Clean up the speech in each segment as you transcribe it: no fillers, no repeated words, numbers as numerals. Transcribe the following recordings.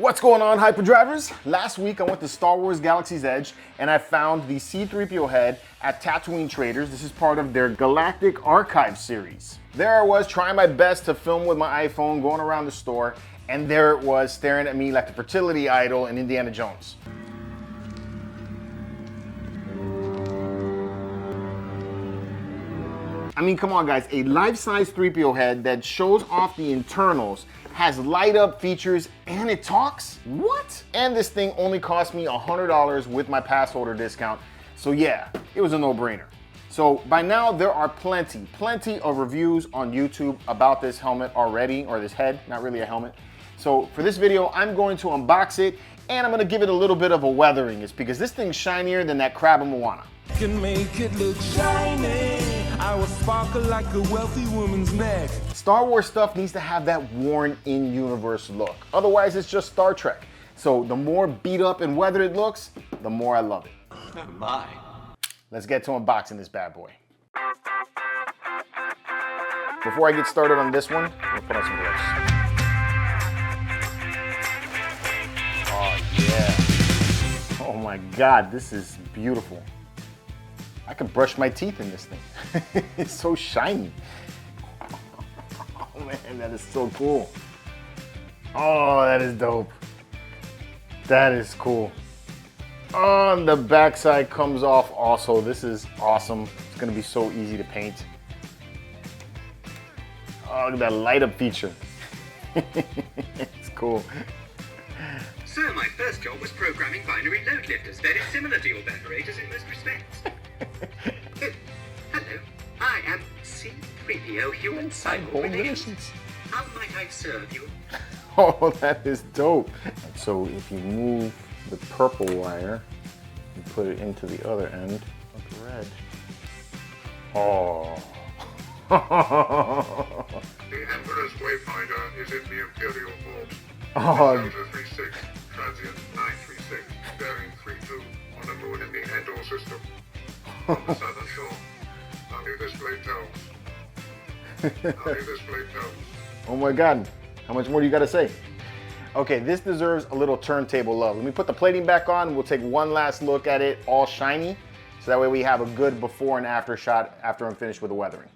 What's going on, Hyperdrivers? Last week I went to Star Wars Galaxy's Edge and I found the C-3PO Head at Tatooine Traders. This is part of their Galactic Archive series. There I was trying my best to film with my iPhone, going around the store, and there it was staring at me like the fertility idol in Indiana Jones. I mean, come on guys, a life-size 3PO head that shows off the internals, has light-up features, and it talks? What? And this thing only cost me $100 with my pass holder discount. So yeah, it was a no-brainer. So by now there are plenty of reviews on YouTube about this helmet already, or this head, not really a helmet. So for this video, I'm going to unbox it and I'm gonna give it a little bit of a weathering. It's because this thing's shinier than that crab in Moana. Can make it look shiny. I will sparkle like a wealthy woman's neck. Star Wars stuff needs to have that worn in-universe look. Otherwise, it's just Star Trek. So the more beat up and weathered it looks, the more I love it. Oh my. Let's get to unboxing this bad boy. Before I get started on this one, we'll put on some gloves. Oh yeah. Oh my God, this is beautiful. I could brush my teeth in this thing. It's so shiny. Oh man, that is so cool. Oh, that is dope. That is cool. Oh, and the backside comes off also. This is awesome. It's gonna be so easy to paint. Oh, look at that light up feature. It's cool. Sir, my first job was programming binary load lifters, very similar to your evaporators in most respects. Oh, hello. I am C-3PO Human Cyborg Relations. How might I serve you? Oh, that is dope. So if you move the purple wire and put it into the other end of the red. Oh. The Emperor's Wayfinder is in the Imperial Vault. Oh. Delta 36, transient 936, bearing 32, on the moon in the Endor system. On the southern shore. How do this blade tells? How do this blade tells? Oh my God. How much more do you gotta say? Okay, this deserves a little turntable love. Let me put the plating back on. We'll take one last look at it all shiny. So that way we have a good before and after shot after I'm finished with the weathering.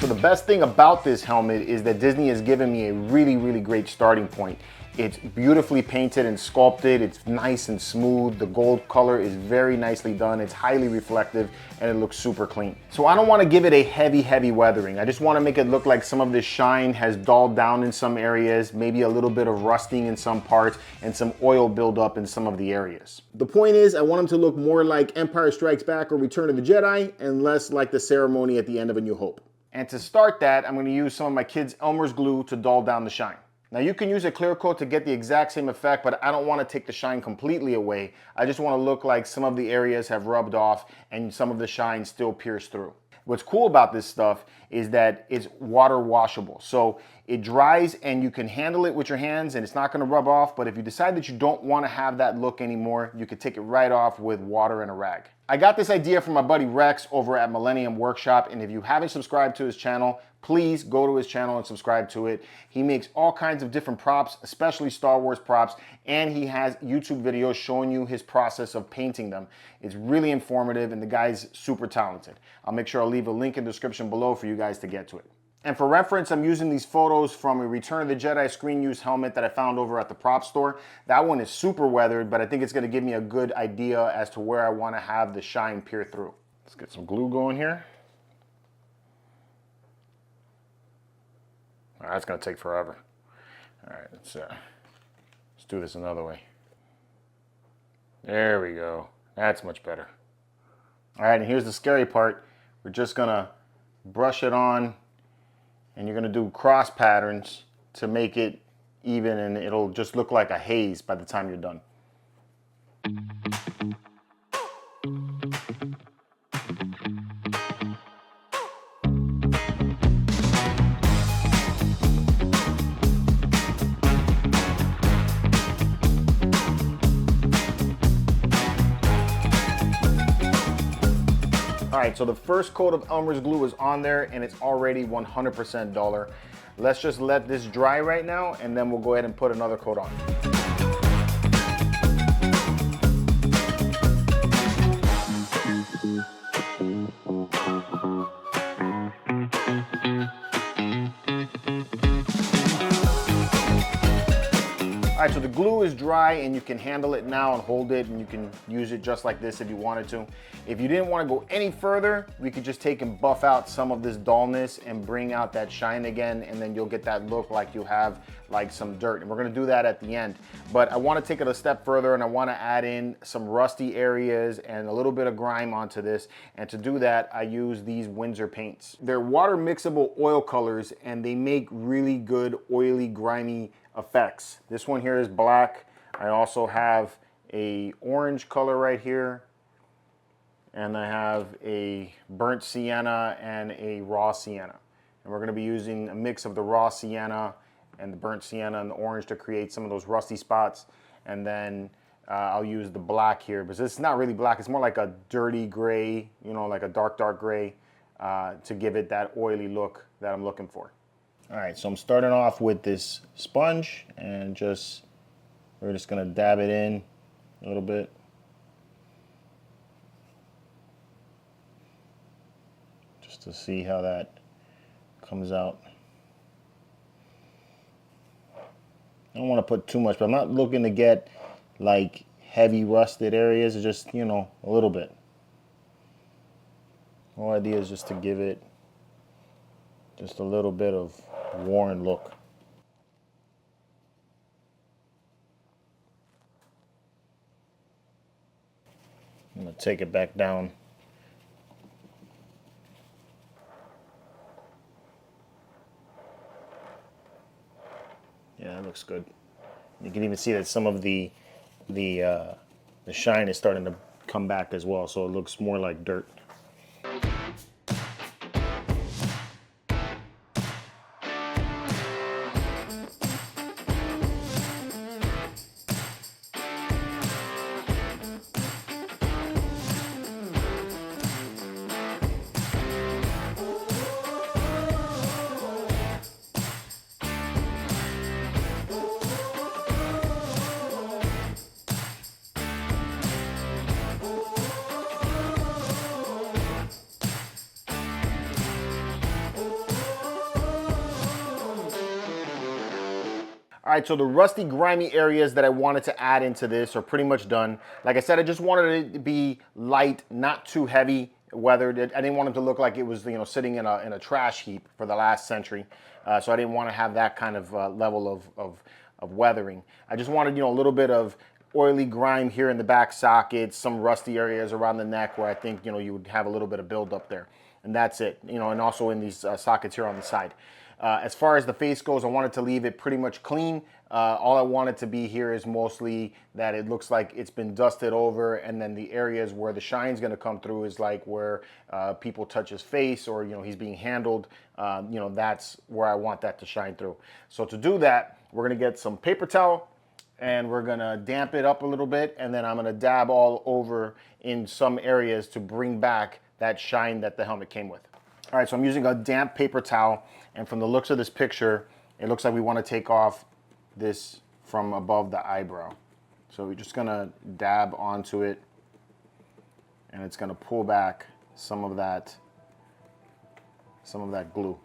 So the best thing about this helmet is that Disney has given me a really great starting point. It's beautifully painted and sculpted. It's nice and smooth. The gold color is very nicely done. It's highly reflective and it looks super clean. So I don't want to give it a heavy weathering. I just want to make it look like some of this shine has dulled down in some areas, maybe a little bit of rusting in some parts and some oil buildup in some of the areas. The point is I want them to look more like Empire Strikes Back or Return of the Jedi and less like the ceremony at the end of A New Hope. And to start that, I'm going to use some of my kids' Elmer's glue to dull down the shine. Now you can use a clear coat to get the exact same effect, but I don't want to take the shine completely away. I just want to look like some of the areas have rubbed off and some of the shine still pierced through. What's cool about this stuff is that it's water washable. So it dries and you can handle it with your hands and it's not going to rub off. But if you decide that you don't want to have that look anymore, you could take it right off with water and a rag. I got this idea from my buddy Rex over at Millennium Workshop. And if you haven't subscribed to his channel, please go to his channel and subscribe to it. He makes all kinds of different props, especially Star Wars props, and he has YouTube videos showing you his process of painting them. It's really informative and the guy's super talented. I'll make sure I'll leave a link in the description below for you guys to get to it. And for reference, I'm using these photos from a Return of the Jedi screen use helmet that I found over at the prop store. That one is super weathered, but I think it's gonna give me a good idea as to where I wanna have the shine peer through. Let's get some glue going here. All right, that's gonna take forever. All right, let's do this another way. There we go. That's much better. All right, and here's the scary part. We're just gonna brush it on and you're gonna do cross patterns to make it even and it'll just look like a haze by the time you're done. right, so the first coat of Elmer's glue is on there and it's already 100% duller. Let's just let this dry right now and then we'll go ahead and put another coat on. All right, so the glue is dry and you can handle it now and hold it, and you can use it just like this if you wanted to. If you didn't want to go any further, we could just take and buff out some of this dullness and bring out that shine again, and then you'll get that look like you have like some dirt. And we're gonna do that at the end. But I wanna take it a step further and I wanna add in some rusty areas and a little bit of grime onto this. And to do that, I use these Windsor paints. They're water mixable oil colors and they make really good oily, grimy effects. This one here is black. I also have a orange color right here, and I have a burnt sienna and a raw sienna. And we're going to be using a mix of the raw sienna and the burnt sienna and the orange to create some of those rusty spots. And then I'll use the black here, because it's not really black, it's more like a dirty gray, you know, like a dark gray, to give it that oily look that I'm looking for. All right, so I'm starting off with this sponge and we're just gonna dab it in a little bit. Just to see how that comes out. I don't want to put too much, but I'm not looking to get like heavy rusted areas, just, you know, a little bit. The whole idea is just to give it just a little bit of worn look. I'm going to take it back down. Yeah, that looks good. You can even see that some of the shine is starting to come back as well, so it looks more like dirt. All right, so the rusty, grimy areas that I wanted to add into this are pretty much done. Like I said, I just wanted it to be light, not too heavy weathered. I didn't want it to look like it was, you know, sitting in a trash heap for the last century. So I didn't want to have that kind of level of weathering. I just wanted, you know, a little bit of oily grime here in the back sockets, some rusty areas around the neck where I think, you know, you would have a little bit of buildup there. And that's it, you know, and also in these sockets here on the side. As far as the face goes, I wanted to leave it pretty much clean. All I want it to be here is mostly that it looks like it's been dusted over, and then the areas where the shine's going to come through is like where people touch his face, or, you know, he's being handled. You know, that's where I want that to shine through. So to do that, we're going to get some paper towel and we're going to damp it up a little bit, and then I'm going to dab all over in some areas to bring back that shine that the helmet came with. All right, so I'm using a damp paper towel, and from the looks of this picture, it looks like we want to take off this from above the eyebrow. So we're just gonna dab onto it, and it's gonna pull back some of that glue.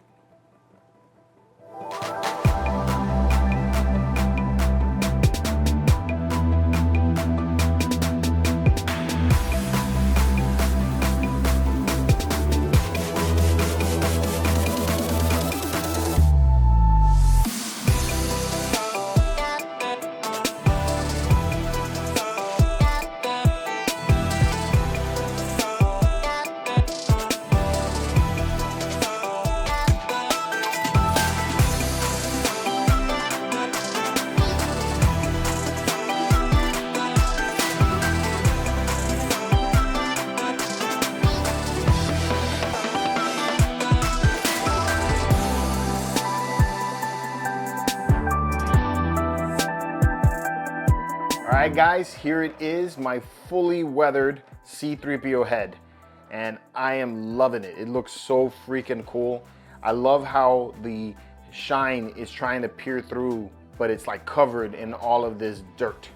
All right, guys, here it is, my fully weathered C-3PO head. and I am loving it. It looks so freaking cool. I love how the shine is trying to peer through, but it's like covered in all of this dirt.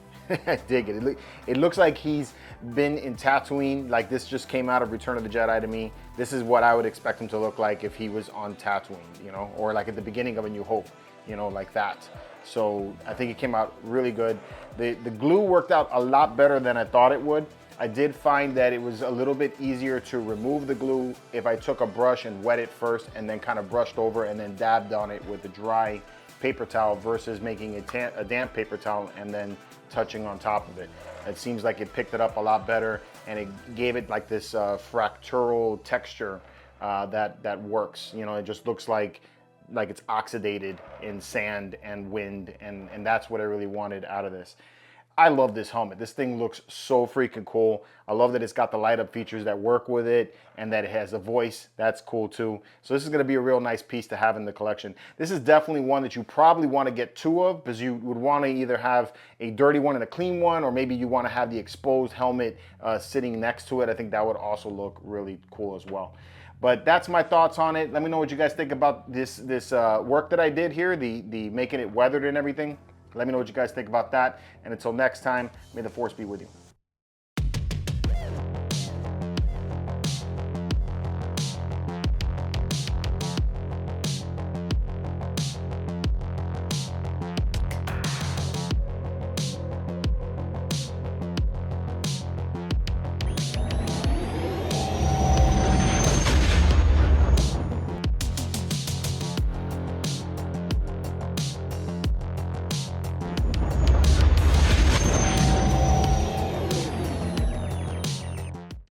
I dig it. It looks like he's been in Tatooine. Like this just came out of Return of the Jedi to me. This is what I would expect him to look like if he was on Tatooine, you know, or like at the beginning of A New Hope, you know, like that. So I think it came out really good. The glue worked out a lot better than I thought it would. I did find that it was a little bit easier to remove the glue if I took a brush and wet it first and then kind of brushed over and then dabbed on it with a dry paper towel versus making a damp paper towel and then touching on top of it. It seems like it picked it up a lot better and it gave it like this fractural texture that works. You know, it just looks like it's oxidated in sand and wind, and that's what I really wanted out of this. I love this helmet. This thing looks so freaking cool. I love that it's got the light up features that work with it and that it has a voice. That's cool too. So this is gonna be a real nice piece to have in the collection. This is definitely one that you probably wanna get two of because you would wanna either have a dirty one and a clean one, or maybe you wanna have the exposed helmet sitting next to it. I think that would also look really cool as well. But that's my thoughts on it. Let me know what you guys think about this work that I did here, the making it weathered and everything. Let me know what you guys think about that. And until next time, may the Force be with you.